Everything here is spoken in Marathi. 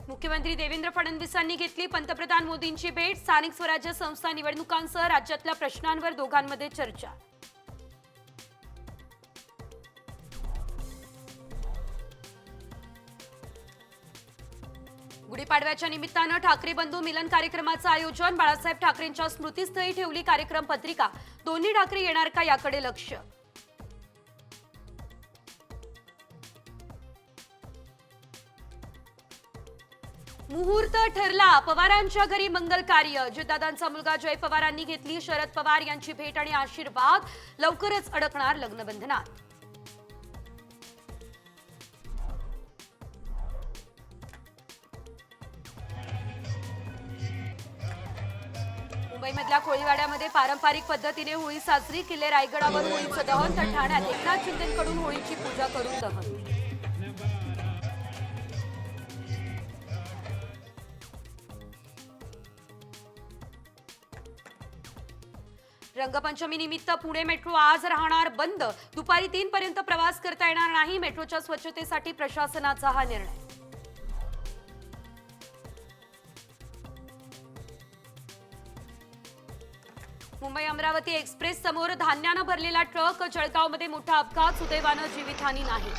मुख्यमंत्री देवेंद्र फडणवीसांनी घेतली पंतप्रधान मोदींची भेट। स्थानिक स्वराज्य संस्था निवडणुकांसह राज्यातल्या प्रश्नांवर दोघांमध्ये चर्चा। गुढीपाडव्याच्या निमित्तानं ठाकरे बंधू मिलन कार्यक्रमाचं आयोजन। बाळासाहेब ठाकरेंच्या स्मृतीस्थळी ठेवली कार्यक्रम पत्रिका। दोन्ही ठाकरे येणार का याकडे लक्ष। मुहूर्त ठरला, पवारांच्या घरी मंगल कार्य। अजितदादांचा मुलगा जय पवारांनी घेतली शरद पवार यांची भेट आणि आशीर्वाद। लवकरच अडकणार लग्नबंधनात। मुंबईमधल्या कोळीवाड्यामध्ये पारंपरिक पद्धतीने होळी साजरी। किल्ले रायगडावर होळीचं दहन तर ठाण्यात एकनाथ शिंदेंकडून होळीची पूजा करून दहन। रंगपंचमी निमित्त पुणे मेट्रो आज राहणार बंद। दुपारी 3 पर्यंत प्रवास करता येणार नाही। मेट्रोच्या स्वच्छतेसाठी प्रशासनाचा हा निर्णय। मुंबई अमरावती एक्सप्रेस समोर धान्यानं भरलेला ट्रक। जळगावमध्ये मोठा अपघात, सुदैवानं जीवितहानी नाही।